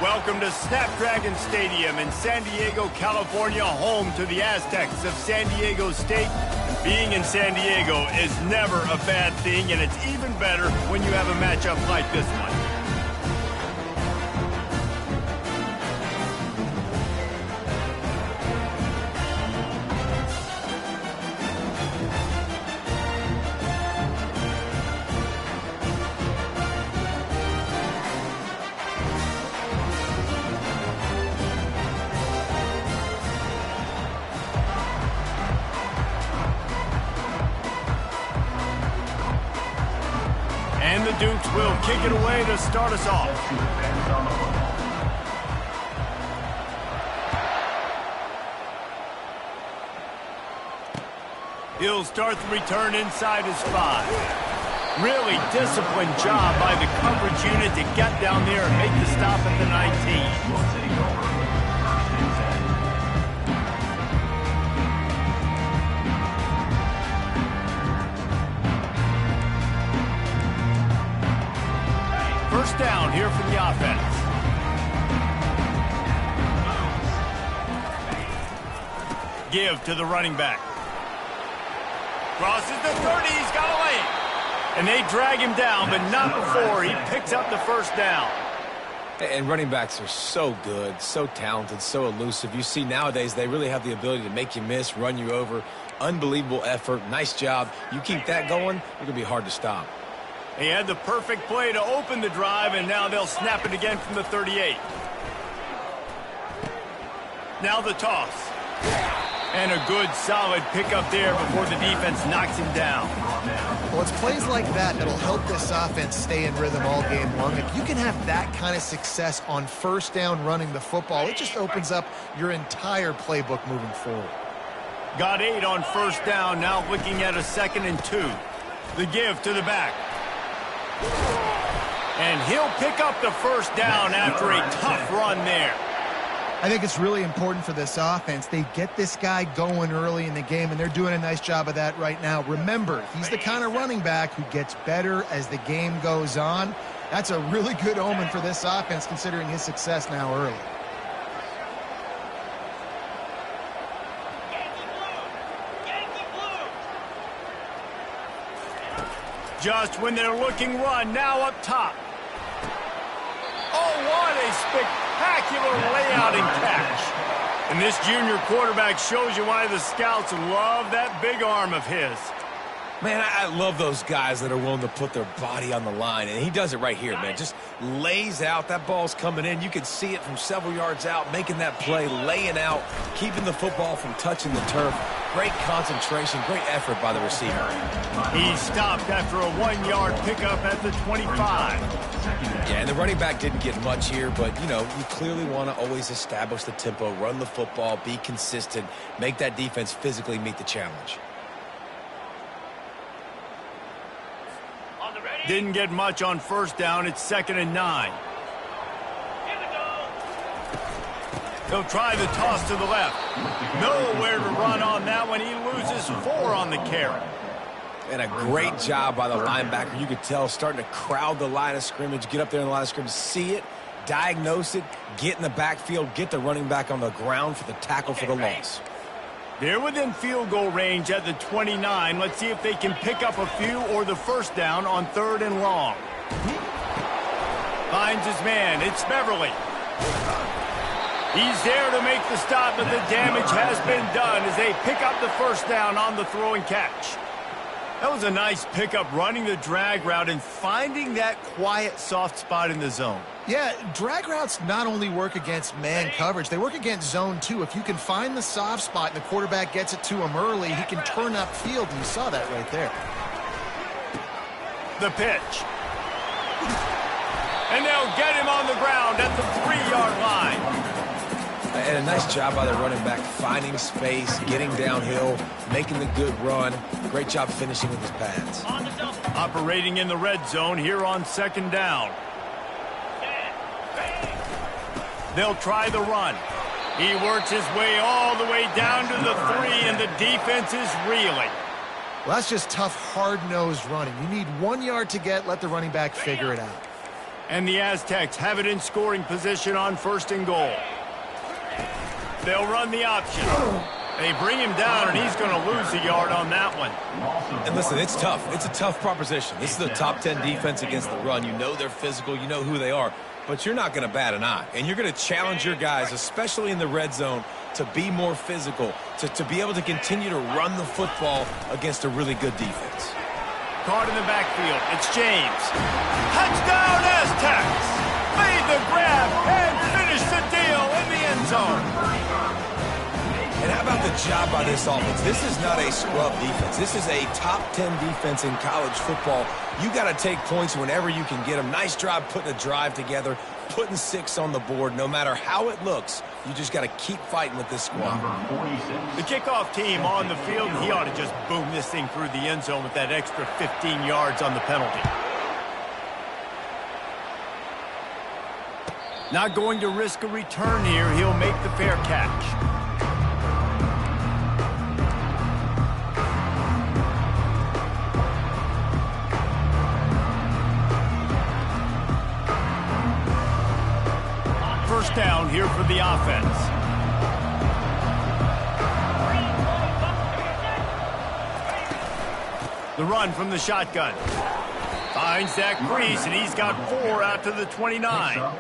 Welcome to Snapdragon Stadium in San Diego, California, home to the Aztecs of San Diego State. Being in San Diego is never a bad thing, and it's even better when you have a matchup like this one. And the Dukes will kick it away to start us off. He'll start the return inside his 5. Really disciplined job by the coverage unit to get down there and make the stop at the 19. First down here from the offense. Give to the running back. Crosses the 30, he's got a lane. And they drag him down, but not before he picks up the first down. And running backs are so good, so talented, so elusive. You see nowadays they really have the ability to make you miss, run you over. Unbelievable effort, nice job. You keep that going, it's going to be hard to stop. He had the perfect play to open the drive, and now they'll snap it again from the 38. Now the toss. And a good, solid pickup there before the defense knocks him down. Well, it's plays like that that'll help this offense stay in rhythm all game long. If you can have that kind of success on first down running the football, it just opens up your entire playbook moving forward. Got 8 on first down, now looking at a 2nd and 2. The give to the back. And he'll pick up the first down after a tough run there. I think it's really important for this offense. They get this guy going early in the game, and they're doing a nice job of that right now. Remember, he's the kind of running back who gets better as the game goes on. That's a really good omen for this offense, considering his success now early. Just when they're looking run, now up top. Oh, what a spectacular layout and catch. And this junior quarterback shows you why the scouts love that big arm of his. Man, I love those guys that are willing to put their body on the line, and he does it right here, man. Just lays out. That ball's coming in. You can see it from several yards out, making that play, laying out, keeping the football from touching the turf. Great concentration, great effort by the receiver. He stopped after a 1-yard pickup at the 25. Yeah, and the running back didn't get much here, but, you know, you clearly want to always establish the tempo, run the football, be consistent, make that defense physically meet the challenge. Didn't get much on first down. It's 2nd and 9. He'll try the toss to the left. Nowhere to run on that one. He loses 4 on the carry. And a great job by the linebacker. You could tell starting to crowd the line of scrimmage, get up there in the line of scrimmage, see it, diagnose it, get in the backfield, get the running back on the ground for the tackle for the loss. They're within field goal range at the 29. Let's see if they can pick up a few or the first down on 3rd and long. Finds his man. It's Beverly. He's there to make the stop, but the damage has been done as they pick up the first down on the throw and catch. That was a nice pickup, running the drag route and finding that quiet, soft spot in the zone. Yeah, drag routes not only work against man coverage, they work against zone too. If you can find the soft spot and the quarterback gets it to him early, he can turn upfield, and you saw that right there. The pitch. And they'll get him on the ground at the 3-yard line. And a nice job by the running back, finding space, getting downhill, making the good run. Great job finishing with his pads. Operating in the red zone here on 2nd down. They'll try the run. He works his way all the way down to the 3, and the defense is reeling. Well, that's just tough, hard-nosed running. You need 1 yard to get, let the running back figure it out. And the Aztecs have it in scoring position on 1st and goal. They'll run the option. They bring him down, and he's going to lose a yard on that one. And listen, it's tough. It's a tough proposition. This is a top 10 defense against the run. You know they're physical. You know who they are. But you're not going to bat an eye. And you're going to challenge your guys, especially in the red zone, to be more physical, to be able to continue to run the football against a really good defense. Caught in the backfield. It's James. Touchdown, Aztecs! Made the grab and finished the deal in the end zone. And how about the job by this offense? This is not a scrub defense. This is a top 10 defense in college football. You got to take points whenever you can get them. Nice job putting a drive together, putting 6 on the board. No matter how it looks, you just got to keep fighting with this squad. The kickoff team on the field, he ought to just boom this thing through the end zone with that extra 15 yards on the penalty. Not going to risk a return here. He'll make the fair catch. First down here for the offense. The run from the shotgun. Finds that crease, and he's got 4 out to the 29.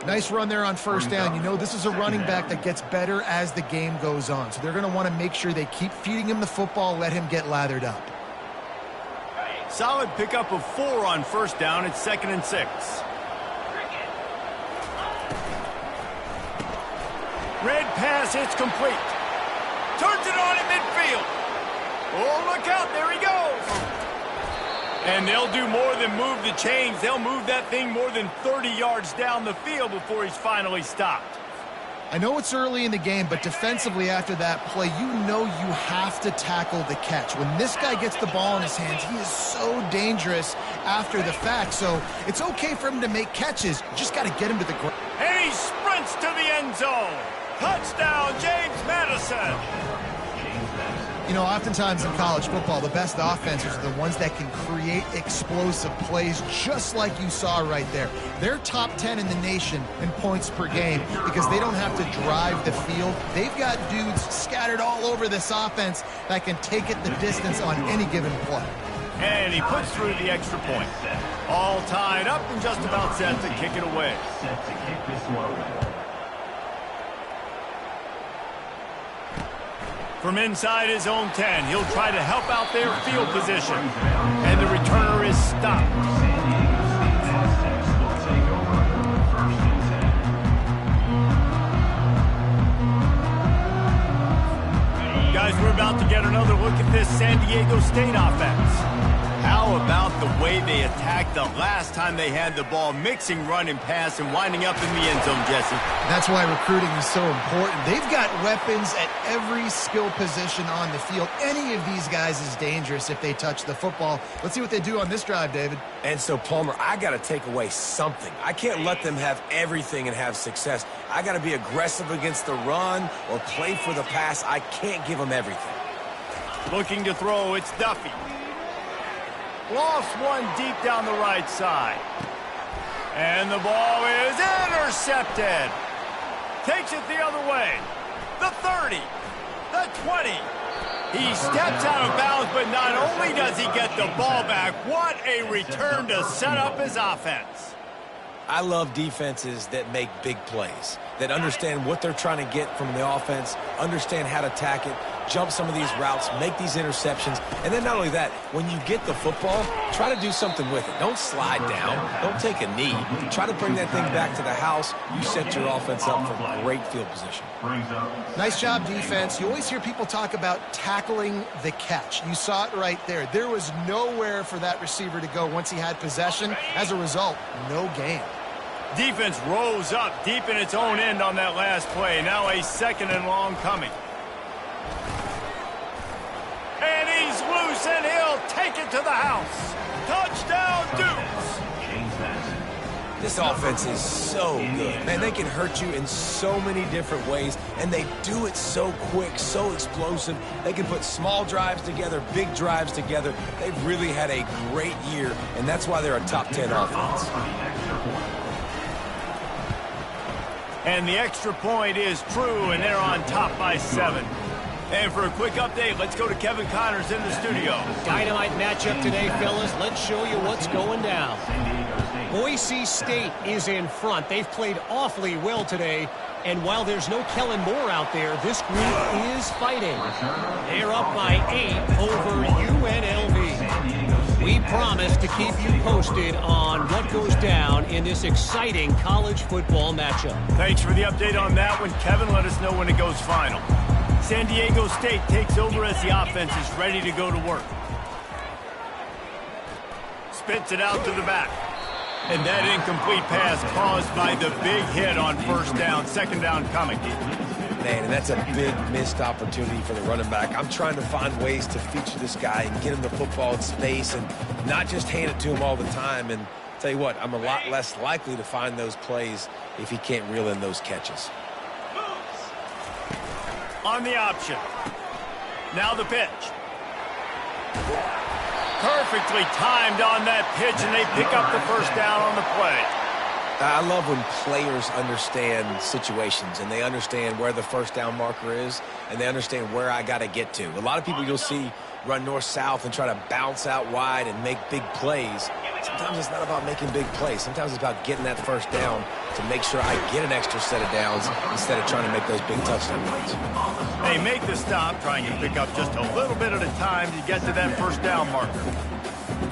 Nice run there on first down. You know this is a running back that gets better as the game goes on. So they're going to want to make sure they keep feeding him the football, let him get lathered up. Solid pickup of 4 on first down. It's 2nd and 6. Red pass, it's complete. Turns it on in midfield. Oh, look out, there he goes. And they'll do more than move the chains. They'll move that thing more than 30 yards down the field before he's finally stopped. I know it's early in the game, but defensively after that play, you know you have to tackle the catch. When this guy gets the ball in his hands, he is so dangerous after the fact. So it's okay for him to make catches. You just got to get him to the ground. And he sprints to the end zone. Touchdown, James Madison. You know, oftentimes in college football, the best offenses are the ones that can create explosive plays, just like you saw right there. They're top 10 in the nation in points per game because they don't have to drive the field. They've got dudes scattered all over this offense that can take it the distance on any given play. And he puts through the extra point. All tied up and just about set to kick it away. Set to kick this one away. From inside his own 10, he'll try to help out their field position. And the returner is stopped. Guys, we're about to get another look at this San Diego State offense. How about the way they attacked the last time they had the ball, mixing run and pass and winding up in the end zone, Jesse? That's why recruiting is so important. They've got weapons at every skill position on the field. Any of these guys is dangerous if they touch the football. Let's see what they do on this drive, David. And so, Palmer, I got to take away something. I can't let them have everything and have success. I got to be aggressive against the run or play for the pass. I can't give them everything. Looking to throw, it's Duffy. Lost one deep down the right side. And the ball is intercepted. Takes it the other way. The 30. The 20. He steps out of bounds, but not only does he get the ball back, what a return to set up his offense. I love defenses that make big plays, that understand what they're trying to get from the offense, understand how to attack it, jump some of these routes, make these interceptions, and then not only that, when you get the football, try to do something with it. Don't slide down. Don't take a knee. Try to bring that thing back to the house. You set your offense up for great field position. Nice job, defense. You always hear people talk about tackling the catch. You saw it right there. There was nowhere for that receiver to go once he had possession. As a result, no gain. Defense rose up deep in its own end on that last play. Now a 2nd and long coming. And he's loose, and he'll take it to the house. Touchdown, Dukes. This offense is so good. Man, they can hurt you in so many different ways, and they do it so quick, so explosive. They can put small drives together, big drives together. They've really had a great year, and that's why they're a top 10 offense. And the extra point is true, and they're on top by 7. And for a quick update, let's go to Kevin Connors in the studio. Dynamite matchup today, fellas. Let's show you what's going down. Boise State is in front. They've played awfully well today. And while there's no Kellen Moore out there, this group is fighting. They're up by 8 over UNLV. We promise to keep you posted on what goes down in this exciting college football matchup. Thanks for the update on that one, Kevin. Let us know when it goes final. San Diego State takes over as the offense is ready to go to work. Spits it out to the back. And that incomplete pass caused by the big hit on first down. Second down coming. Man, and that's a big missed opportunity for the running back. I'm trying to find ways to feature this guy and get him the football in space and not just hand it to him all the time. And tell you what, I'm a lot less likely to find those plays if he can't reel in those catches. On the option. Now the pitch. Perfectly timed on that pitch, and they pick up the first down on the play. I love when players understand situations and they understand where the first down marker is and they understand where I got to get to. A lot of people you'll see run north-south and try to bounce out wide and make big plays. Sometimes it's not about making big plays. Sometimes it's about getting that first down to make sure I get an extra set of downs instead of trying to make those big touchdown runs. They make the stop, trying to pick up just a little bit at a time to get to that first down marker.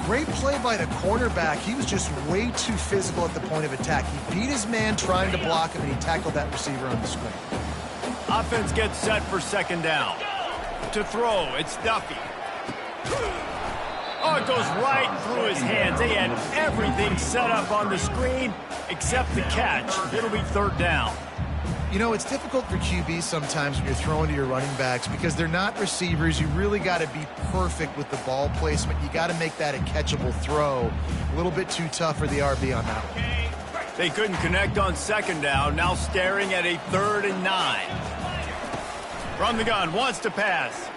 Great play by the cornerback. He was just way too physical at the point of attack. He beat his man trying to block him, and he tackled that receiver on the screen. Offense gets set for second down. To throw, it's Duffy. Oh, it goes right through his hands. They had everything set up on the screen except the catch. It'll be third down. You know, it's difficult for QBs sometimes when you're throwing to your running backs because they're not receivers. You really got to be perfect with the ball placement. You got to make that a catchable throw. A little bit too tough for the RB on that one. They couldn't connect on second down. Now staring at a 3rd and 9. From the gun, wants to pass.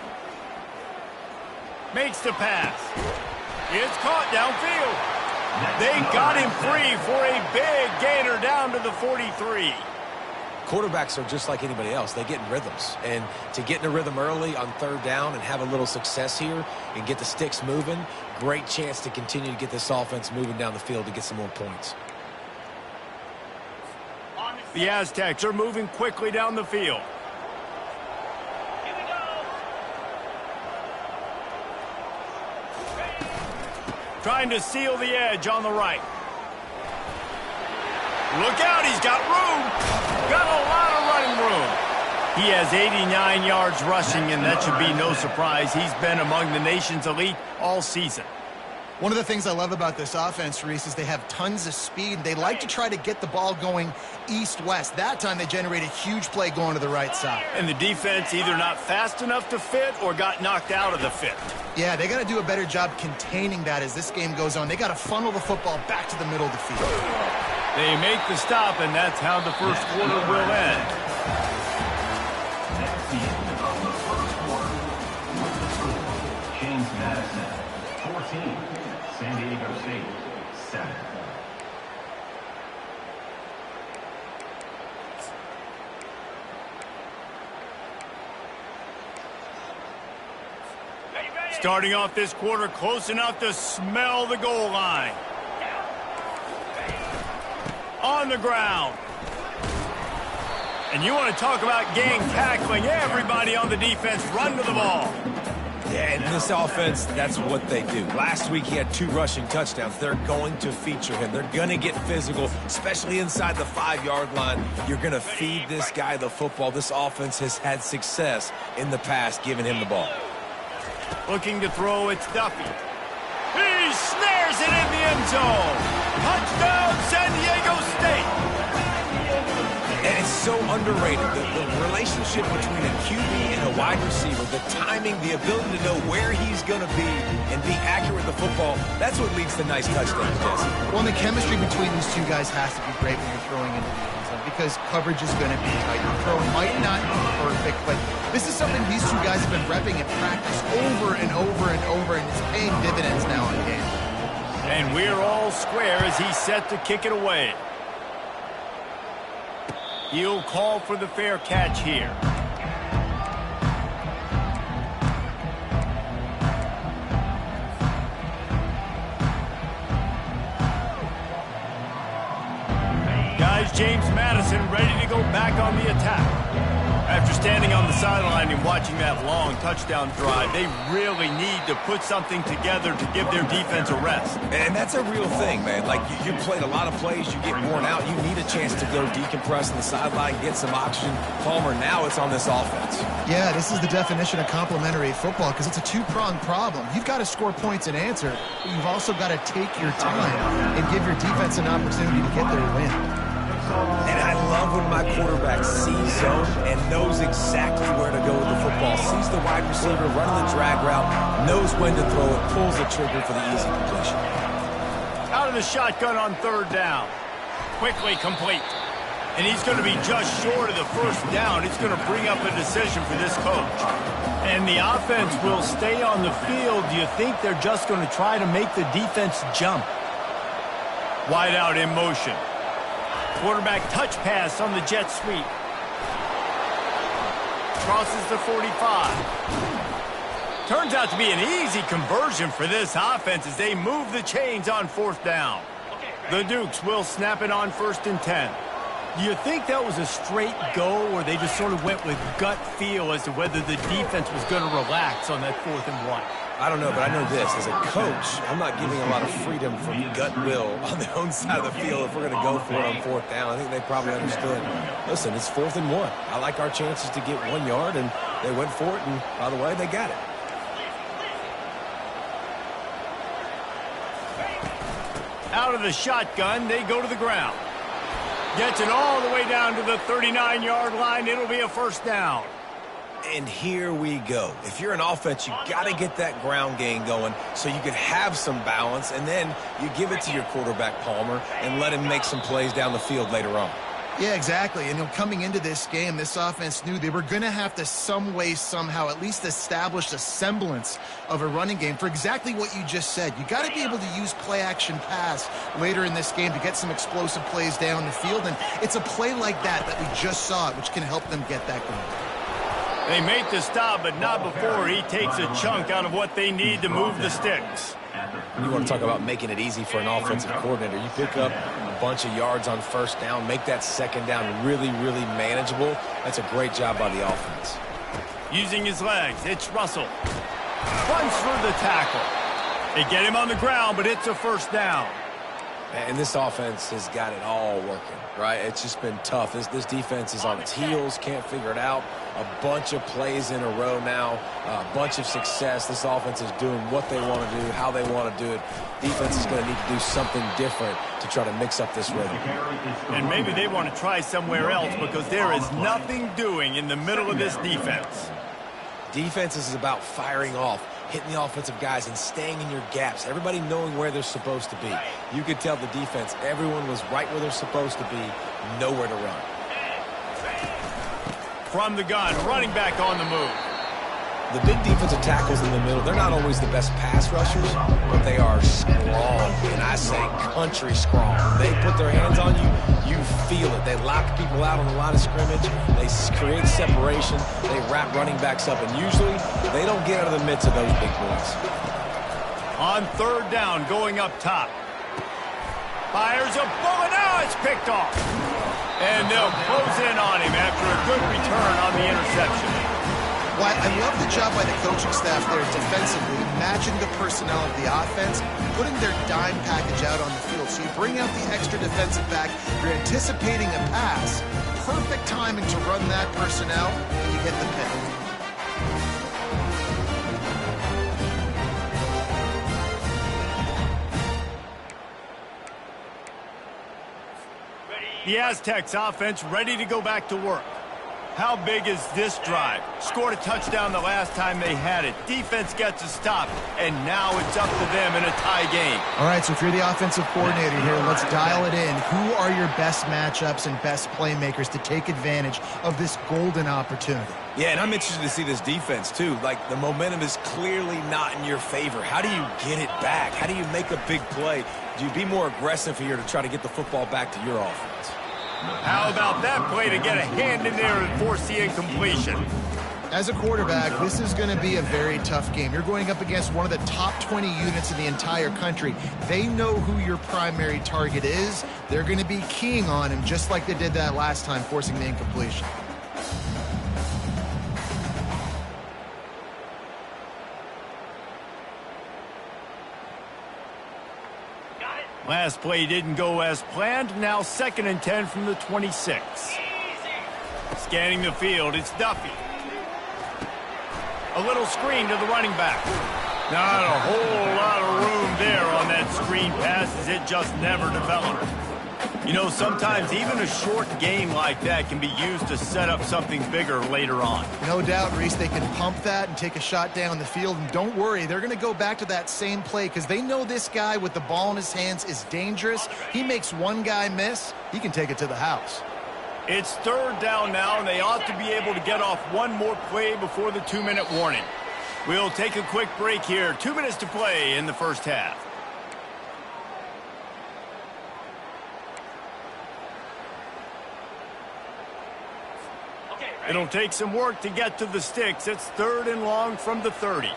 Makes the pass. It's caught downfield. They got him free for a big gainer down to the 43. Quarterbacks are just like anybody else. They get in rhythms. And to get in a rhythm early on third down and have a little success here and get the sticks moving, great chance to continue to get this offense moving down the field to get some more points. The Aztecs are moving quickly down the field. Trying to seal the edge on the right. Look out, he's got room. Got a lot of running room. He has 89 yards rushing, and that should be no surprise. He's been among the nation's elite all season. One of the things I love about this offense, Reese, is they have tons of speed. They like to try to get the ball going east-west. That time they generate a huge play going to the right side. And the defense either not fast enough to fit or got knocked out of the fit. Yeah, they got to do a better job containing that as this game goes on. They got to funnel the football back to the middle of the field. They make the stop, and that's how the first quarter will end. That's the end of the first quarter. James Madison, 14. San Diego State, 7. Starting off this quarter close enough to smell the goal line. On the ground. And you want to talk about gang tackling. Everybody on the defense run to the ball. Yeah, and this offense, that's what they do. Last week he had 2 rushing touchdowns. They're going to feature him. They're going to get physical, especially inside the 5-yard line. You're going to feed this guy the football. This offense has had success in the past giving him the ball. Looking to throw, it's Duffy. He snares it in the end zone. Touchdown, San Diego State. And it's so underrated. The relationship between a QB and a wide receiver, the timing, the ability to know where he's going to be and be accurate with the football, that's what leads to nice touchdowns, Jesse. Well, and the chemistry between these two guys has to be great when you're throwing into the end zone because coverage is going to be tight. Your throw might not be perfect, but this is something these two guys have been repping in practice over and over and over, and it's paying dividends now in game. And we're all square as he's set to kick it away. He'll call for the fair catch here. Guys, James Madison ready to go back on the attack. After standing on the sideline and watching that long touchdown drive, they really need to put something together to give their defense a rest. And that's a real thing, man. Like, you played a lot of plays, you get worn out, you need a chance to go decompress on the sideline, get some oxygen. Palmer, now it's on this offense. Yeah, this is the definition of complementary football because it's a two-pronged problem. You've got to score points and answer, but you've also got to take your time and give your defense an opportunity to get their win. And I love when my quarterback sees zone and knows exactly where to go with the football. Sees the wide receiver running the drag route, knows when to throw it, pulls the trigger for the easy completion. Out of the shotgun on third down. Quickly complete. And he's going to be just short of the first down. It's going to bring up a decision for this coach. And the offense will stay on the field. Do you think they're just going to try to make the defense jump? Wide out in motion. Quarterback touch pass on the jet sweep. Crosses the 45. Turns out to be an easy conversion for this offense as they move the chains on fourth down. The Dukes will snap it on 1st and 10. Do you think that was a straight go, or they just sort of went with gut feel as to whether the defense was going to relax on that 4th and 1? I don't know, but I know this. As a coach, I'm not giving a lot of freedom from gut will on their own side of the field if we're going to go for it on 4th down. I think they probably understood. Listen, it's 4th and 1. I like our chances to get 1 yard, and they went for it, and by the way, they got it. Out of the shotgun, they go to the ground. Gets it all the way down to the 39-yard line. It'll be a 1st down. And here we go. If you're an offense, you got to get that ground game going so you can have some balance, and then you give it to your quarterback, Palmer, and let him make some plays down the field later on. Yeah, exactly. And coming into this game, this offense knew they were going to have to some way, somehow, at least establish a semblance of a running game for exactly what you just said. You got to be able to use play-action pass later in this game to get some explosive plays down the field, and it's a play like that we just saw, which can help them get that going. They made the stop, but not before he takes a chunk out of what they need to move the sticks. You want to talk about making it easy for an offensive coordinator. You pick up a bunch of yards on 1st down, make that 2nd down really, really manageable. That's a great job by the offense. Using his legs, it's Russell. Runs for the tackle. They get him on the ground, but it's a 1st down. And this offense has got it all working, right? It's just been tough. This defense is on its heels, can't figure it out. A bunch of plays in a row now, a bunch of success. This offense is doing what they want to do, how they want to do it. Defense is going to need to do something different to try to mix up this rhythm. And maybe they want to try somewhere else because there is nothing doing in the middle of this defense. Defense is about firing off, hitting the offensive guys and staying in your gaps, everybody knowing where they're supposed to be. You could tell the defense, everyone was right where they're supposed to be, nowhere to run. From the gun, running back on the move. The big defensive tackles in the middle, they're not always the best pass rushers, but they are strong, and I say country strong. They put their hands on you, you feel it. They lock people out on the line of scrimmage. They create separation. They wrap running backs up, and usually they don't get out of the midst of those big boys. On 3rd down, going up top. Fires a bullet. Now it's picked off. And they'll close in on him after a good return on the interception. Well, I love the job by the coaching staff there defensively, matching the personnel of the offense, putting their dime package out on the field. So you bring out the extra defensive back, you're anticipating a pass, perfect timing to run that personnel, and you get the pick. The Aztecs offense ready to go back to work. How big is this drive? Scored a touchdown the last time they had it. Defense gets a stop, and now it's up to them in a tie game. All right, so if you're the offensive coordinator here, let's dial it in. Who are your best matchups and best playmakers to take advantage of this golden opportunity? Yeah, and I'm interested to see this defense, too. Like, the momentum is clearly not in your favor. How do you get it back? How do you make a big play? Do you be more aggressive here to try to get the football back to your offense? How about that play to get a hand in there and force the incompletion? As a quarterback, this is going to be a very tough game. You're going up against one of the top 20 units in the entire country. They know who your primary target is. They're going to be keying on him just like they did that last time, forcing the incompletion. Last play didn't go as planned. Now 2nd and 10 from the 26. Scanning the field, it's Duffy. A little screen to the running back. Not a whole lot of room there on that screen pass as it just never developed. You know, sometimes even a short game like that can be used to set up something bigger later on. No doubt, Reese, they can pump that and take a shot down the field. And don't worry, they're going to go back to that same play because they know this guy with the ball in his hands is dangerous. He makes one guy miss, he can take it to the house. It's 3rd down now, and they ought to be able to get off one more play before the 2-minute warning. We'll take a quick break here. 2 minutes to play in the first half. It'll take some work to get to the sticks. It's 3rd and long from the 30.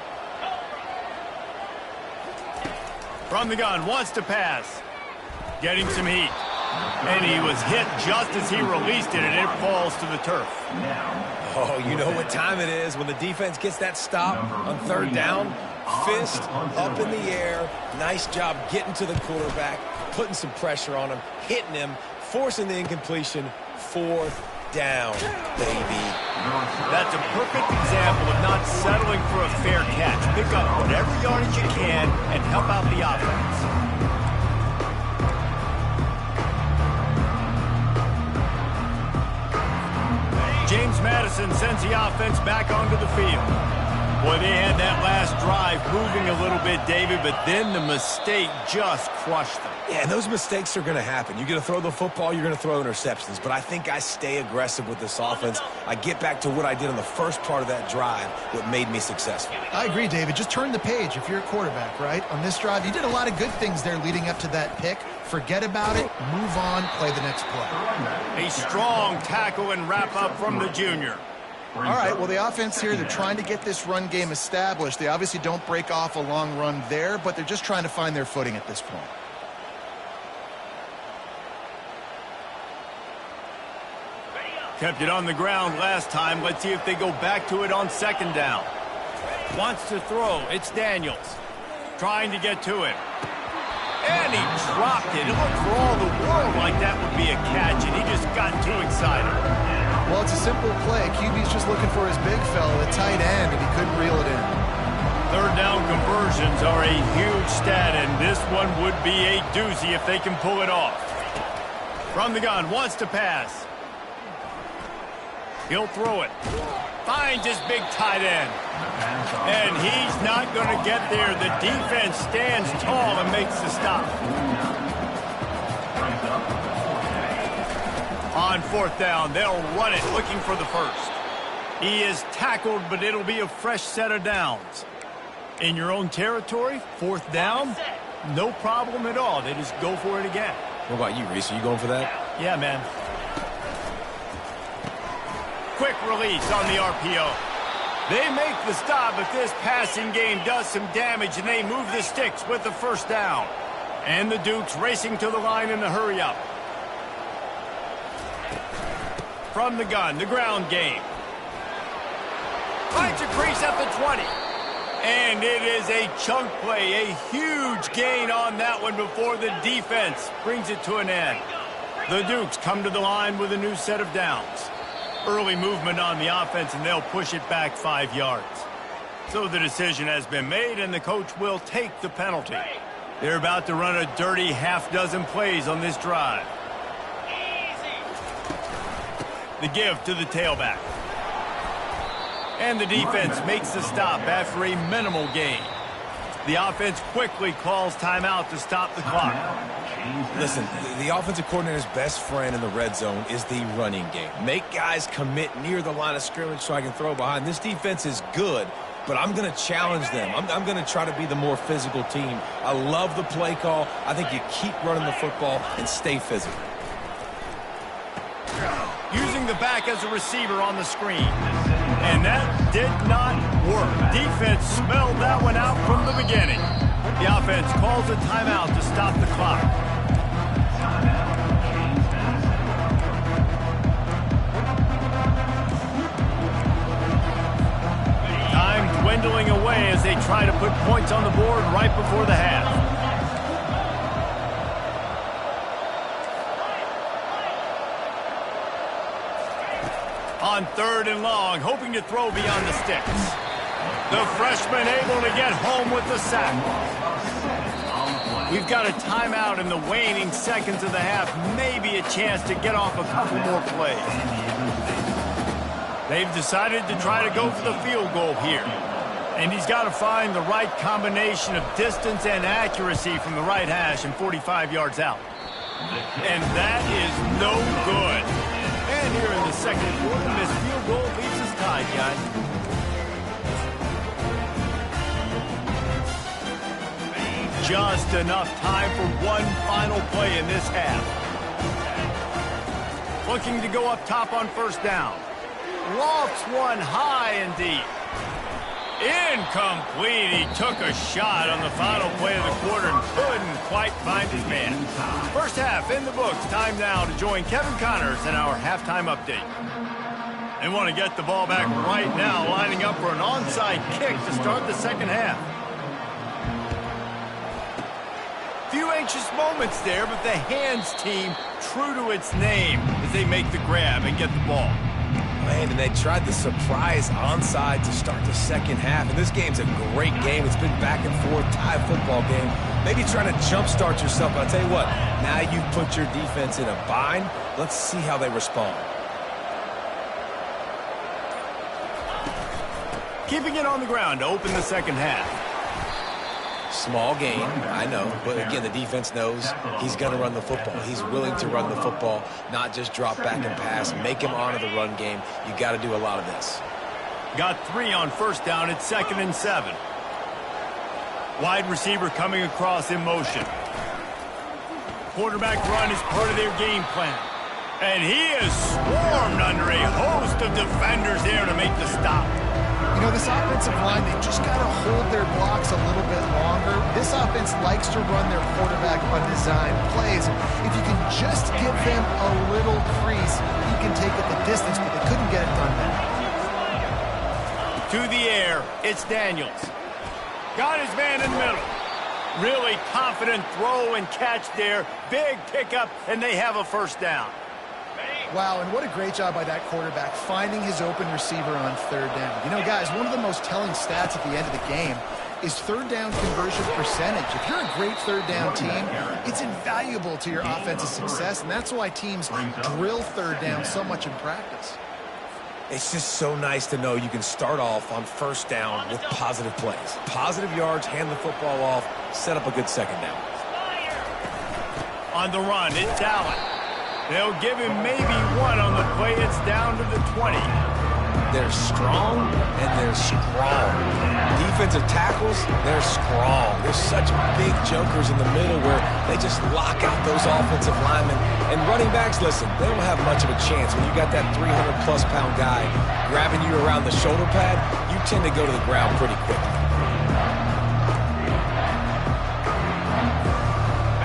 From the gun, wants to pass. Getting some heat. And he was hit just as he released it, and it falls to the turf. Oh, you know what time it is when the defense gets that stop on 3rd down. Fist up in the air. Nice job getting to the quarterback, putting some pressure on him, hitting him, forcing the incompletion. 4th down, baby. That's a perfect example of not settling for a fair catch. Pick up whatever yardage you can and help out the offense. James Madison sends the offense back onto the field. Boy, they had that last drive moving a little bit, David, but then the mistake just crushed them. Yeah, and those mistakes are going to happen. You're going to throw the football, you're going to throw interceptions. But I think I stay aggressive with this offense. I get back to what I did on the first part of that drive, what made me successful. I agree, David. Just turn the page if you're a quarterback, right? On this drive, you did a lot of good things there leading up to that pick. Forget about it, move on, play the next play. A strong tackle and wrap up from the junior. All right, well, the offense here, they're trying to get this run game established. They obviously don't break off a long run there, but they're just trying to find their footing at this point. Kept it on the ground last time. Let's see if they go back to it on 2nd down. Wants to throw. It's Daniels. Trying to get to it. And he dropped it. It looked for all the world like that would be a catch, and he just got too excited. Well, it's a simple play. QB's just looking for his big fella, the tight end, and he couldn't reel it in. 3rd down conversions are a huge stat, and this one would be a doozy if they can pull it off. From the gun, wants to pass. He'll throw it. Finds his big tight end. And he's not going to get there. The defense stands tall and makes the stop. On 4th down, they'll run it looking for the first. He is tackled, but it'll be a fresh set of downs. In your own territory, 4th down, no problem at all. They just go for it again. What about you, Reese? Are you going for that? Yeah, man. Quick release on the RPO. They make the stop, but this passing game does some damage, and they move the sticks with the 1st down. And the Dukes racing to the line in the hurry-up. From the gun, the ground game. Finds a crease at the 20. And it is a chunk play, a huge gain on that one before the defense brings it to an end. The Dukes come to the line with a new set of downs. Early movement on the offense, and they'll push it back 5 yards. So the decision has been made, and the coach will take the penalty. They're about to run a dirty half-dozen plays on this drive. The give to the tailback. And the defense makes the stop after a minimal gain. The offense quickly calls timeout to stop the clock. Listen, the offensive coordinator's best friend in the red zone is the running game. Make guys commit near the line of scrimmage so I can throw behind. This defense is good, but I'm going to challenge them. I'm going to try to be the more physical team. I love the play call. I think you keep running the football and stay physical. Using the back as a receiver on the screen. And that did not work. Defense smelled that one out from the beginning. The offense calls a timeout to stop the clock. Time dwindling away as they try to put points on the board right before the half. On 3rd and long, hoping to throw beyond the sticks. The freshman able to get home with the sack. We've got a timeout in the waning seconds of the half. Maybe a chance to get off a couple more plays. They've decided to try to go for the field goal here. And he's got to find the right combination of distance and accuracy from the right hash and 45 yards out. And that is no good. And here in the second quarter, this field goal leaves us tied, guys. Just enough time for one final play in this half. Looking to go up top on 1st down. Lofts one high and deep. Incomplete. He took a shot on the final play of the quarter and couldn't quite find his man. First half in the books. Time now to join Kevin Connors in our halftime update. They want to get the ball back right now, lining up for an onside kick to start the second half. Few anxious moments there, but the hands team true to its name as they make the grab and get the ball. Man, and they tried the surprise onside to start the second half. And this game's a great game. It's been back and forth, tie football game. Maybe trying to jumpstart yourself. But I'll tell you what, now you've put your defense in a bind. Let's see how they respond. Keeping it on the ground to open the second half. Small gain, I know, but again, the defense knows he's going to run the football. He's willing to run the football, not just drop back and pass, make him honor the run game. You got to do a lot of this. Got 3 on 1st down at 2nd and 7. Wide receiver coming across in motion. Quarterback run is part of their game plan. And he is swarmed under a host of defenders there to make the stop. You know, this offensive line, they've just got to hold their blocks a little bit longer. This offense likes to run their quarterback on design plays. If you can just give them a little crease, he can take it the distance, but they couldn't get it done there. To the air, it's Daniels. Got his man in the middle. Really confident throw and catch there. Big pickup, and they have a 1st down. Wow, and what a great job by that quarterback, finding his open receiver on 3rd down. You know, guys, one of the most telling stats at the end of the game is 3rd down conversion percentage. If you're a great 3rd down team, it's invaluable to your offensive success, and that's why teams drill 3rd down so much in practice. It's just so nice to know you can start off on 1st down with positive plays. Positive yards, hand the football off, set up a good 2nd down. On the run, it's Allen. They'll give him maybe 1 on the play. It's down to the 20. They're strong, and they're strong. Defensive tackles, they're strong. They're such big jokers in the middle where they just lock out those offensive linemen. And running backs, listen, they don't have much of a chance. When you got that 300-plus pound guy grabbing you around the shoulder pad, you tend to go to the ground pretty quickly.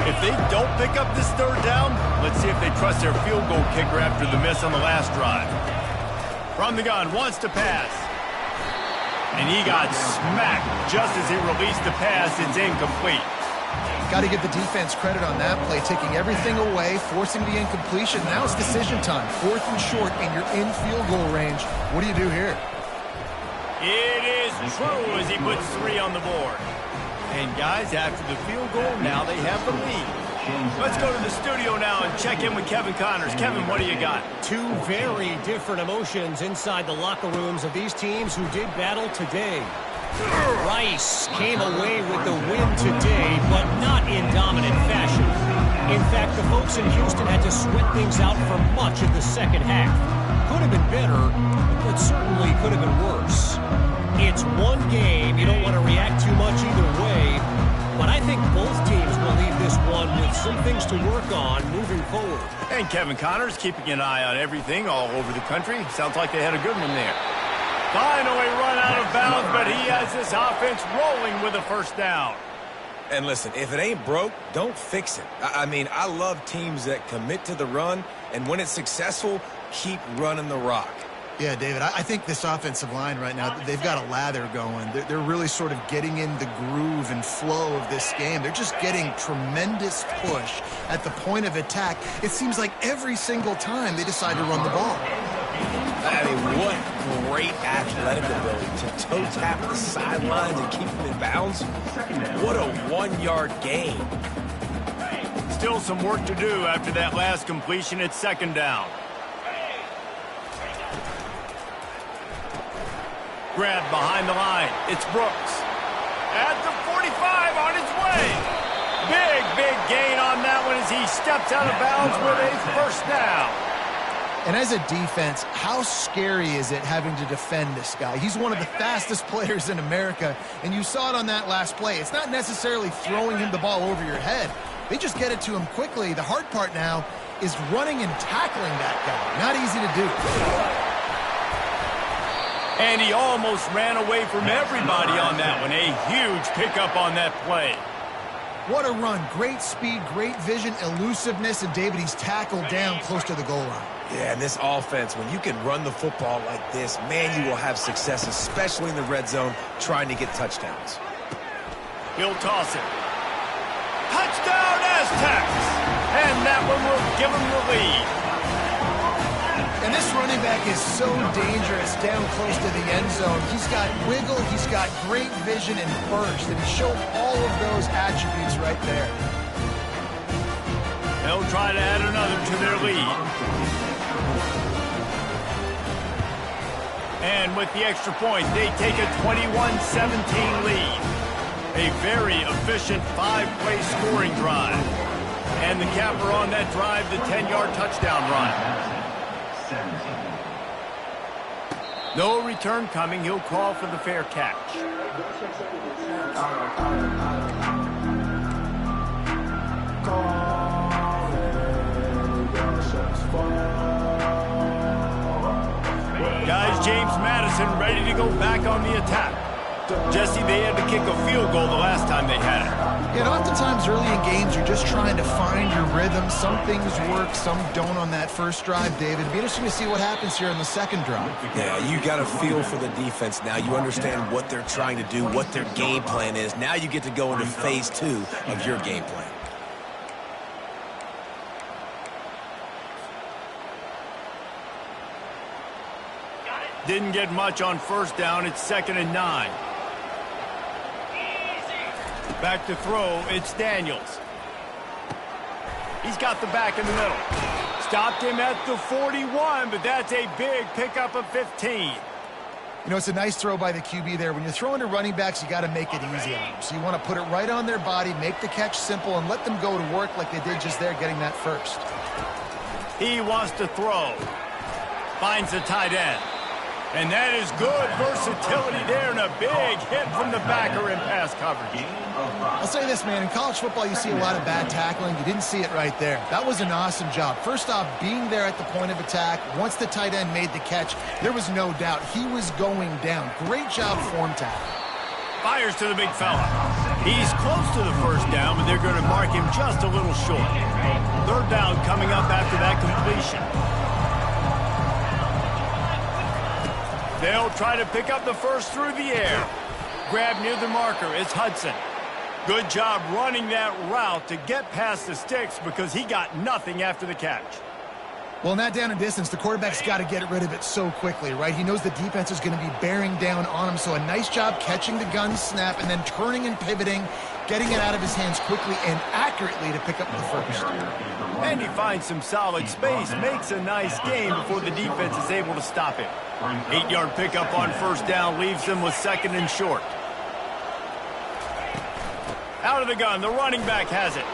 If they don't pick up this 3rd down, let's see if they trust their field goal kicker after the miss on the last drive. From the gun, wants to pass. And he got smacked just as he released the pass. It's incomplete. Got to give the defense credit on that play, taking everything away, forcing the incompletion. Now it's decision time. 4th and short, and you're in field goal range. What do you do here? It is true as he puts 3 on the board. And guys, after the field goal, now they have the lead. Let's go to the studio now and check in with Kevin Connors. Kevin, what do you got? Two very different emotions inside the locker rooms of these teams who did battle today. Rice came away with the win today, but not in dominant fashion. In fact, the folks in Houston had to sweat things out for much of the second half. Could have been better, but certainly could have been worse. It's one game. You don't want to react too much either way, but I think both teams will leave this one with some things to work on moving forward. And Kevin Connors keeping an eye on everything all over the country. Sounds like they had a good one there. Finally run out of bounds, but he has this offense rolling with a first down. And listen, if it ain't broke, don't fix it. I mean, I love teams that commit to the run, and when it's successful, keep running the rock. Yeah, David, I think this offensive line right now, they've got a lather going. They're really sort of getting in the groove and flow of this game. They're just getting tremendous push at the point of attack. It seems like every single time they decide to run the ball. I mean, what great athletic ability to toe tap the sidelines and keep them in bounds. What a one-yard gain. Still some work to do after that last completion. It's second down. Grab behind the line. It's Brooks. At the 45 on his way. Big gain on that one as he steps out of bounds with a first down. And as a defense, how scary is it having to defend this guy? He's one of the fastest players in America, and you saw it on that last play. It's not necessarily throwing him the ball over your head. They just get it to him quickly. The hard part now is running and tackling that guy. Not easy to do. And he almost ran away from everybody on that one. A huge pickup on that play. What a run. Great speed, great vision, elusiveness, and David, he's tackled down close to the goal line. Yeah, and this offense, when you can run the football like this, man, you will have success, especially in the red zone, trying to get touchdowns. He'll toss it. Touchdown, Aztecs! And that one will give him the lead. And this running back is so dangerous down close to the end zone. He's got wiggle, he's got great vision and burst, and he showed all of those attributes right there. They'll try to add another to their lead. And with the extra point, they take a 21-17 lead. A very efficient 5-play scoring drive. And the capper on that drive, the 10-yard touchdown run. No return coming. He'll call for the fair catch. Guys, James Madison ready to go back on the attack. Jesse, they had to kick a field goal the last time they had it. And oftentimes early in games, you're just trying to find your rhythm. Some things work, some don't on that first drive, David. It'd be interesting to see what happens here in the second drive. Yeah, you got a feel for the defense now. You understand what they're trying to do, what their game plan is. Now you get to go into phase 2 of your game plan. Didn't get much on first down. It's 2nd and 9. Back to throw. It's Daniels. He's got the back in the middle. Stopped him at the 41, but that's a big pickup of 15. You know, it's a nice throw by the QB there. When you're throwing to running backs, you got to make it easy on them. So you want to put it right on their body, make the catch simple, and let them go to work like they did just there, getting that first. He wants to throw. Finds the tight end. And that is good versatility there and a big hit from the backer in pass coverage. I'll say this, man. In college football, you see a lot of bad tackling. You didn't see it right there. That was an awesome job. First off, being there at the point of attack. Once the tight end made the catch, there was no doubt he was going down. Great job form tackle. Fires to the big fella. He's close to the first down, but they're going to mark him just a little short. Third down coming up after that completion. They'll try to pick up the first through the air. Grab near the marker. It's Hudson. Good job running that route to get past the sticks because he got nothing after the catch. Well, in that down and distance, the quarterback's got to get rid of it so quickly, right? He knows the defense is going to be bearing down on him, so a nice job catching the gun snap and then turning and pivoting, getting it out of his hands quickly and accurately to pick up the first. And he finds some solid space, makes a nice game before the defense is able to stop him. 8-yard pickup on first down leaves them with second and short. Out of the gun, the running back has it.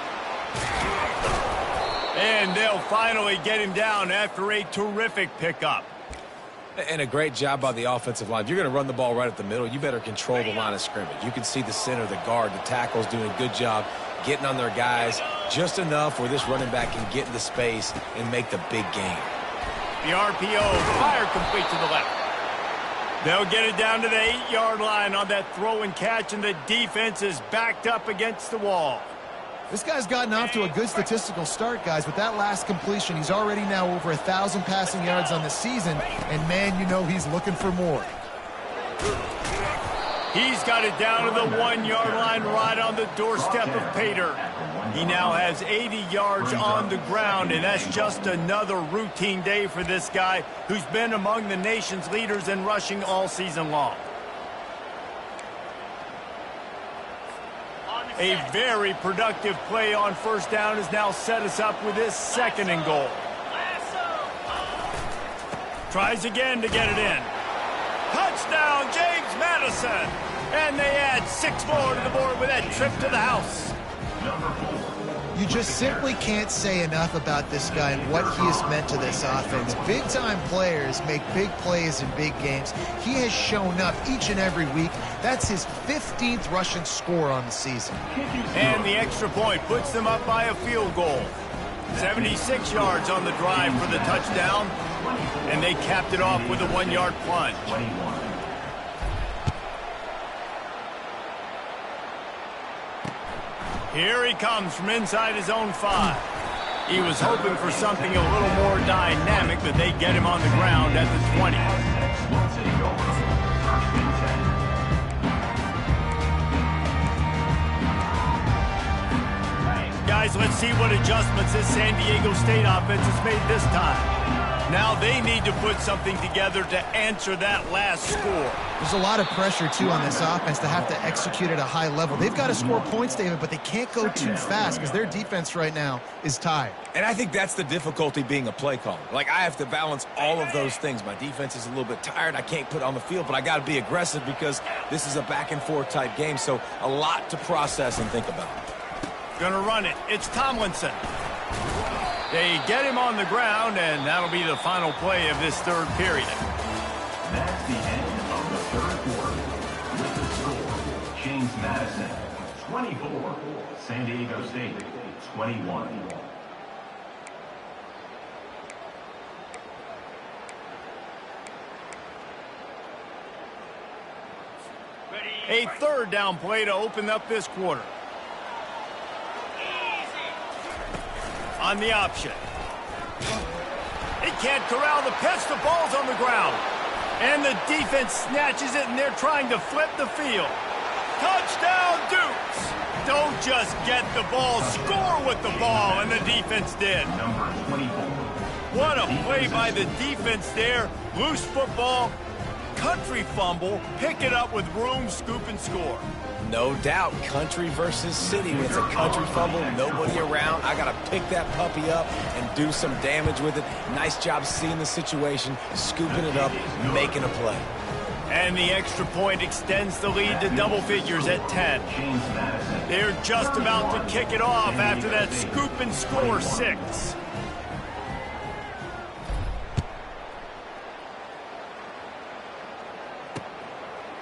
And they'll finally get him down after a terrific pickup. And a great job by the offensive line. If you're going to run the ball right at the middle, you better control the line of scrimmage. You can see the center, the guard, the tackles doing a good job getting on their guys just enough where this running back can get into space and make the big game. The RPO, fire complete to the left. They'll get it down to the 8-yard line on that throw and catch, and the defense is backed up against the wall. This guy's gotten off to a good statistical start, guys. With that last completion, he's already now over 1,000 passing yards on the season, and man, you know he's looking for more. He's got it down to the 1-yard line right on the doorstep of Pater. He now has 80 yards on the ground, and that's just another routine day for this guy who's been among the nation's leaders in rushing all season long. A very productive play on first down has now set us up with this second and goal. Tries again to get it in. Touchdown, James Madison. And they add 6 more to the board with that trip to the house. You just simply can't say enough about this guy and what he has meant to this offense. Big-time players make big plays in big games. He has shown up each and every week. That's his 15th rushing score on the season. And the extra point puts them up by a field goal. 76 yards on the drive for the touchdown, and they capped it off with a 1-yard plunge. Here he comes from inside his own 5. He was hoping for something a little more dynamic, but they get him on the ground at the 20. Guys, let's see what adjustments this San Diego State offense has made this time. Now they need to put something together to answer that last score. There's a lot of pressure, too, on this offense to have to execute at a high level. They've got to score points, David, but they can't go too fast because their defense right now is tired. And I think that's the difficulty being a play caller. Like, I have to balance all of those things. My defense is a little bit tired. I can't put it on the field, but I got to be aggressive because this is a back-and-forth type game, so a lot to process and think about. Gonna run it. It's Tomlinson. They get him on the ground, and that'll be the final play of this third period. That's the end of the third quarter. With the score, James Madison, 24. San Diego State, 21. A third down play to open up this quarter. On the option. They can't corral the pitch. The ball's on the ground. And the defense snatches it, and they're trying to flip the field. Touchdown, Dukes! Don't just get the ball, score with the ball, and the defense did. Number 24. What a play by the defense there. Loose football, country fumble, pick it up with room, scoop, and score. No doubt, country versus city. When it's a country fumble, nobody around, I got to pick that puppy up and do some damage with it. Nice job seeing the situation, scooping it up, making a play. And the extra point extends the lead to double figures at 10. They're just about to kick it off after that scoop and score 6.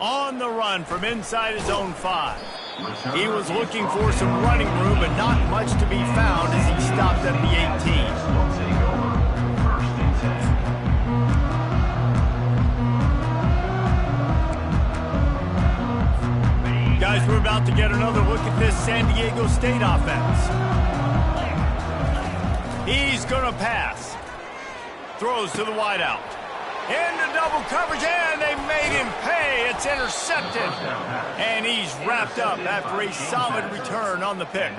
On the run from inside his own 5. He was looking for some running room, but not much to be found as he stopped at the 18. Guys, we're about to get another look at this San Diego State offense. He's going to pass. Throws to the wideout. Into double coverage, and they made him pay. It's intercepted. And he's wrapped up after a solid return on the pick.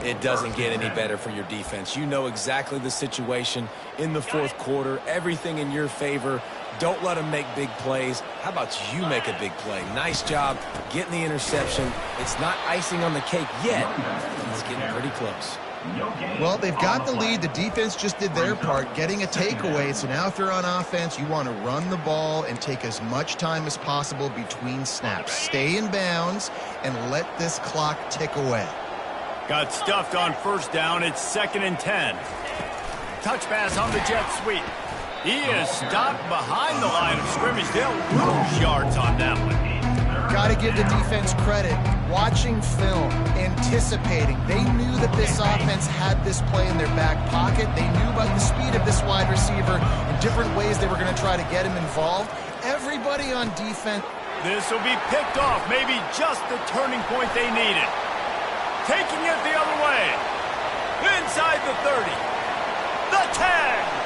It doesn't get any better for your defense. You know exactly the situation in the fourth quarter. Everything in your favor. Don't let them make big plays. How about you make a big play? Nice job getting the interception. It's not icing on the cake yet. It's getting pretty close. Well, they've got the lead. The defense just did their part, getting a takeaway. So now if you're on offense, you want to run the ball and take as much time as possible between snaps. Stay in bounds and let this clock tick away. Got stuffed on first down. It's 2nd and 10. Touch pass on the jet sweep. He is stopped behind the line of scrimmage. They'll lose yards on that one. Got to give the defense credit. Watching film, anticipating. They knew that this offense had this play in their back pocket. They knew about the speed of this wide receiver and different ways they were going to try to get him involved. Everybody on defense. This will be picked off. Maybe just the turning point they needed. Taking it the other way. Inside the 30. The 10.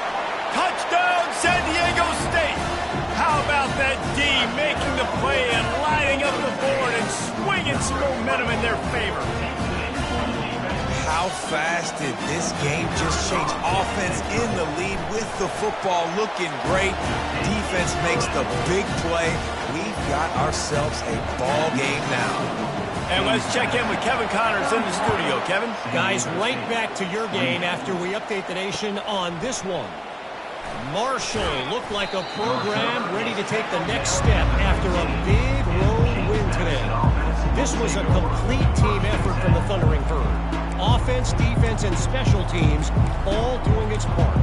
Touchdown, San Diego State. How about that D making the play and lining up the board and swinging some momentum in their favor? How fast did this game just change? Offense in the lead with the football looking great. Defense makes the big play. We've got ourselves a ball game now. And let's check in with Kevin Connors in the studio. Kevin? Guys, right back to your game after we update the nation on this one. Marshall looked like a program ready to take the next step after a big road win today. This was a complete team effort from the Thundering Herd. Offense, defense, and special teams all doing its part.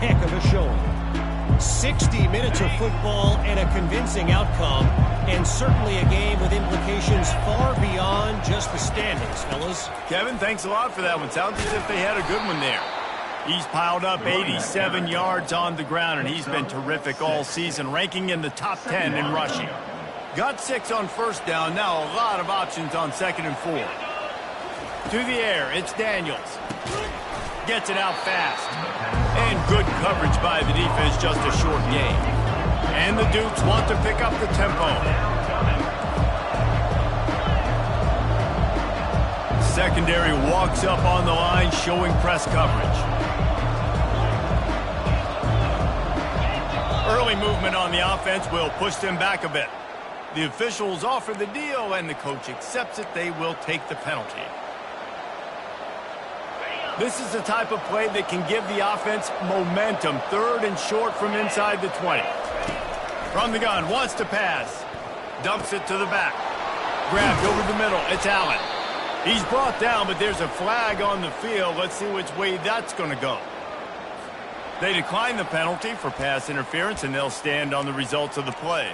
Heck of a showing. 60 minutes of football and a convincing outcome, and certainly a game with implications far beyond just the standings, fellas. Kevin, thanks a lot for that one. Sounds as if they had a good one there. He's piled up 87 yards on the ground, and he's been terrific all season, ranking in the top 10 in rushing. Got 6 on first down. Now a lot of options on 2nd and 4. To the air, it's Daniels. Gets it out fast. And good coverage by the defense, just a short gain. And the Dukes want to pick up the tempo. Secondary walks up on the line, showing press coverage. Early movement on the offense will push them back a bit. The officials offer the deal, and the coach accepts it. They will take the penalty. This is the type of play that can give the offense momentum. 3rd and short from inside the 20. From the gun, wants to pass. Dumps it to the back. Grabbed over the middle. It's Allen. He's brought down, but there's a flag on the field. Let's see which way that's going to go. They decline the penalty for pass interference, and they'll stand on the results of the play.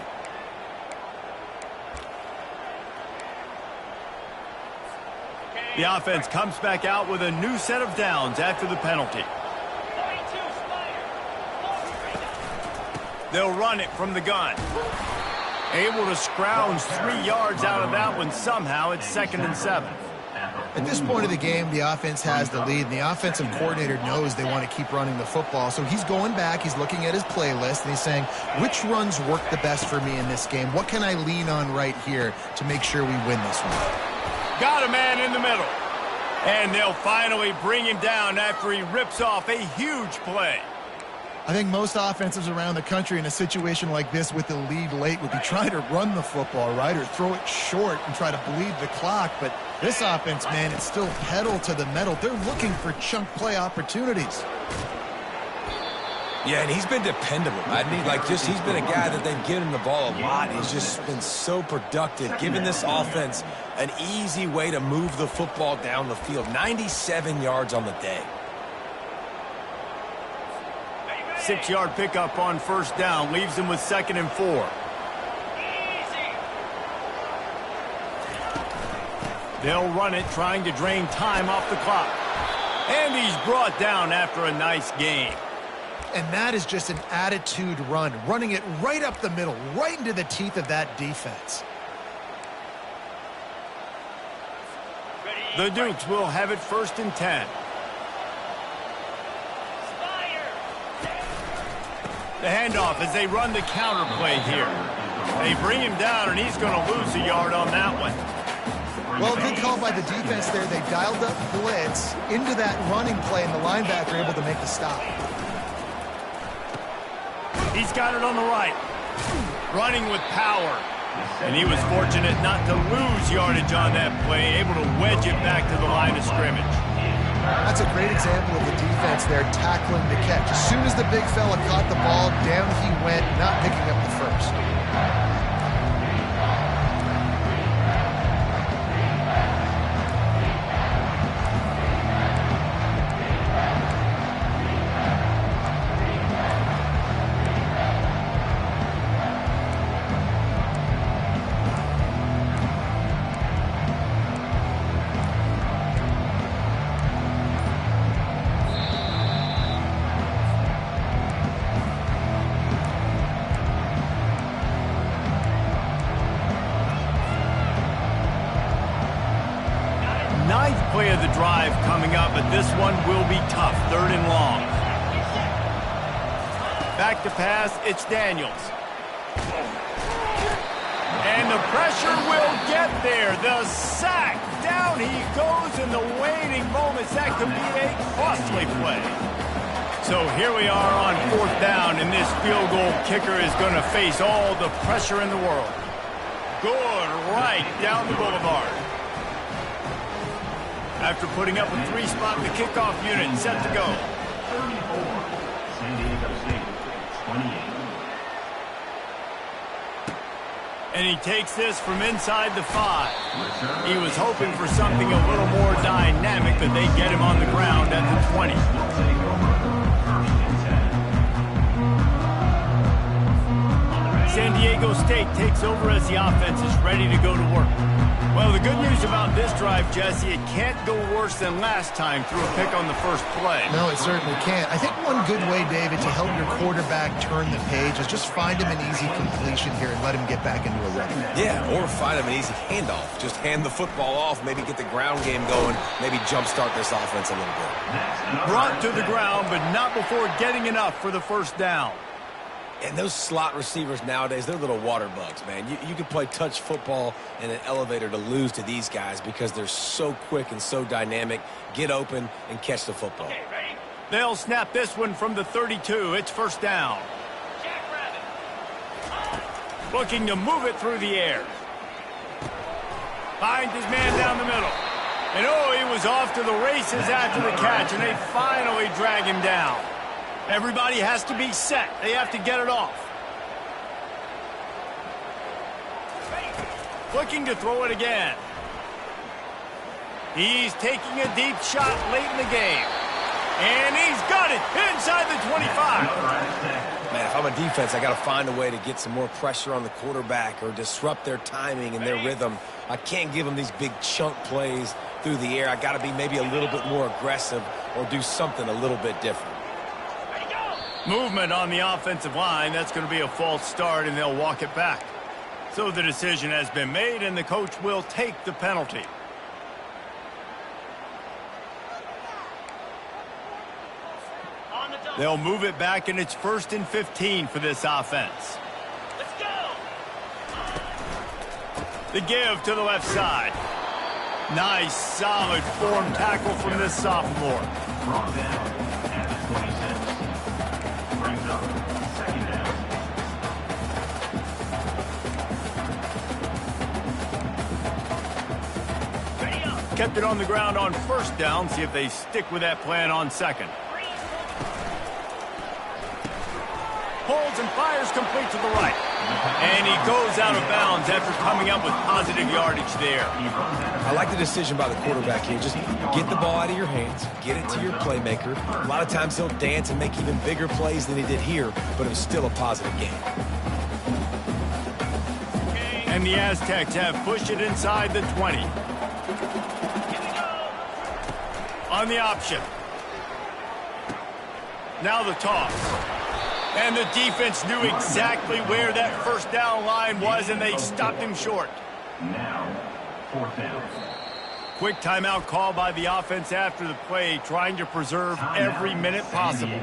The offense comes back out with a new set of downs after the penalty. They'll run it from the gun. Able to scrounge 3 yards out of that one somehow. It's 2nd and 7. At this point of the game, the offense has the lead, and the offensive coordinator knows they want to keep running the football. So he's going back, he's looking at his playlist, and he's saying, which runs work the best for me in this game? What can I lean on right here to make sure we win this one? Got a man in the middle. And they'll finally bring him down after he rips off a huge play. I think most offenses around the country in a situation like this with the lead late would be trying to run the football, right, or throw it short and try to bleed the clock. But this offense, man, it's still pedal to the metal. They're looking for chunk play opportunities. Yeah, and he's been dependable. He's been a guy that they've given him the ball a lot. He's just been so productive, giving this offense an easy way to move the football down the field. 97 yards on the day. 6-yard pickup on first down leaves him with 2nd and 4. They'll run it, trying to drain time off the clock. And he's brought down after a nice gain. And that is just an attitude run, running it right up the middle, right into the teeth of that defense. The Dukes will have it 1st and 10. The handoff as they run the counter play here. They bring him down, and he's going to lose a yard on that one. Well, good call by the defense there. They dialed up blitz into that running play, and the linebacker able to make the stop. He's got it on the right. Running with power. And he was fortunate not to lose yardage on that play, able to wedge it back to the line of scrimmage. That's a great example of the defense there tackling the catch. As soon as the big fella caught the ball, down he went, not picking up the first. Ninth play of the drive coming up, but this one will be tough. 3rd and long. Back to pass, it's Daniels. And the pressure will get there. The sack. Down he goes in the waiting moments. That could be a costly play. So here we are on 4th down, and this field goal kicker is going to face all the pressure in the world. Good right down the boulevard. After putting up a 3-spot in the kickoff unit, set to go. 34, San Diego State, 28. And he takes this from inside the 5. He was hoping for something a little more dynamic, but they get him on the ground at the 20. San Diego State takes over as the offense is ready to go to work. Well, the good news about this drive, Jesse, it can't go worse than last time through a pick on the first play. No, it certainly can't. I think one good way, David, to help your quarterback turn the page is just find him an easy completion here and let him get back into a rhythm. Yeah, or find him an easy handoff. Just hand the football off, maybe get the ground game going, maybe jumpstart this offense a little bit. Brought to the ground, but not before getting enough for the first down. And those slot receivers nowadays, they're little water bugs, man. You can play touch football in an elevator to lose to these guys because they're so quick and so dynamic. Get open and catch the football. They'll snap this one from the 32. It's 1st down. Looking to move it through the air. Finds his man down the middle. And oh, he was off to the races after the catch, and they finally drag him down. Everybody has to be set. They have to get it off. Looking to throw it again. He's taking a deep shot late in the game. And he's got it inside the 25. Man, if I'm a defense, I got to find a way to get some more pressure on the quarterback or disrupt their timing and their rhythm. I can't give them these big chunk plays through the air. I got to be maybe a little bit more aggressive or do something a little bit different. Movement on the offensive line. That's going to be a false start, and they'll walk it back. So the decision has been made, and the coach will take the penalty. They'll move it back, and it's 1st and 15 for this offense. Let's go! The give to the left side. Nice, solid form tackle from this sophomore. Brought down at the 26. Brings up 2nd down. Kept it on the ground on 1st down. See if they stick with that plan on 2nd. Pulls and fires complete to the right. And he goes out of bounds after coming up with positive yardage there. I like the decision by the quarterback here. Just get the ball out of your hands, get it to your playmaker. A lot of times he'll dance and make even bigger plays than he did here, but it was still a positive game. And the Aztecs have pushed it inside the 20. On the option. Now the toss. And the defense knew exactly where that 1st down line was, and they stopped him short. Now, 4th down. Quick timeout call by the offense after the play, trying to preserve every minute possible.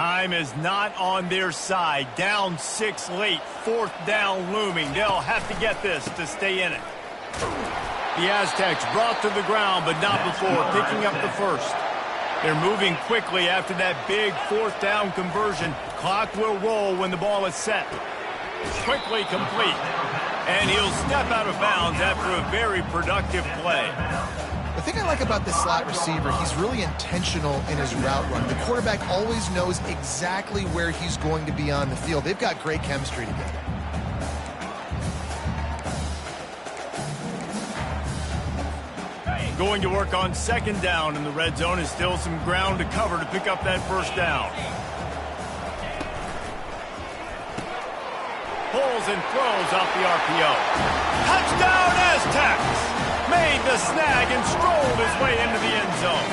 Time is not on their side. Down 6 late. 4th down looming. They'll have to get this to stay in it. The Aztecs brought to the ground, but not before picking up the first. They're moving quickly after that big 4th down conversion. Clock will roll when the ball is set. Quickly complete. And he'll step out of bounds after a very productive play. The thing I like about this slot receiver, he's really intentional in his route run. The quarterback always knows exactly where he's going to be on the field. They've got great chemistry together. Going to work on 2nd down in the red zone. Is still some ground to cover to pick up that 1st down. Pulls and throws off the RPO. Touchdown Aztecs! Made the snag and strolled his way into the end zone.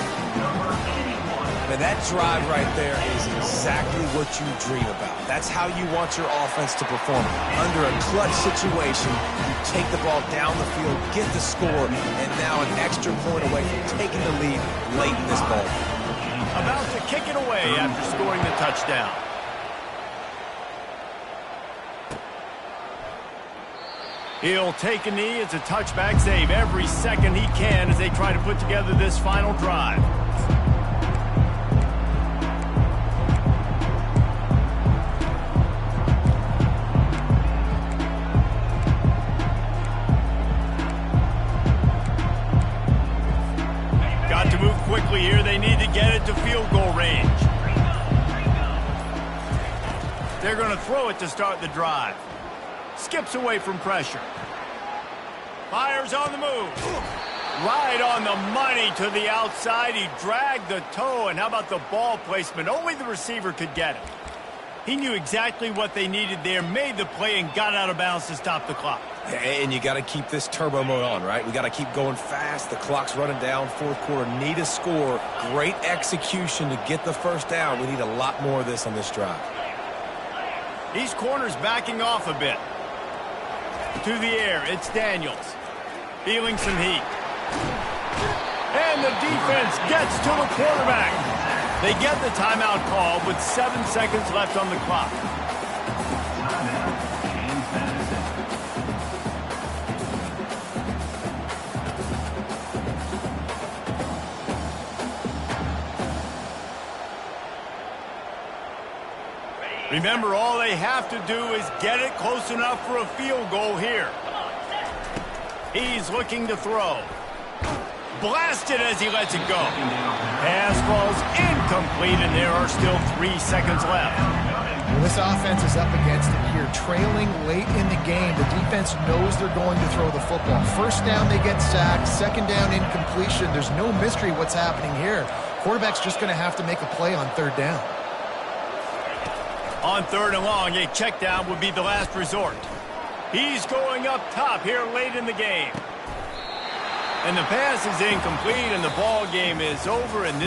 And that drive right there is exactly what you dream about. That's how you want your offense to perform. Under a clutch situation, you take the ball down the field, get the score, and now an extra point away from taking the lead late in this ball. About to kick it away after scoring the touchdown. He'll take a knee. It's a touchback save every second he can as they try to put together this final drive. Got to move quickly here. They need to get it to field goal range. They're going to throw it to start the drive. Skips away from pressure. Fires on the move. Right on the money to the outside. He dragged the toe, and how about the ball placement? Only the receiver could get it. He knew exactly what they needed there, made the play, and got out of bounds to stop the clock. And you got to keep this turbo mode on, right? We got to keep going fast. The clock's running down. 4th quarter, need a score. Great execution to get the 1st down. We need a lot more of this on this drive. These corners backing off a bit. To the air, it's Daniels. Feeling some heat. And the defense gets to the quarterback. They get the timeout call with 7 seconds left on the clock. Remember, all they have to do is get it close enough for a field goal here. He's looking to throw. Blasted as he lets it go. Pass falls incomplete, and there are still 3 seconds left. Well, this offense is up against it here. Trailing late in the game, the defense knows they're going to throw the football. 1st down, they get sacked. 2nd down, incompletion. There's no mystery what's happening here. Quarterback's just going to have to make a play on 3rd down. On 3rd and long, a check down would be the last resort. He's going up top here late in the game. And the pass is incomplete, and the ball game is over. And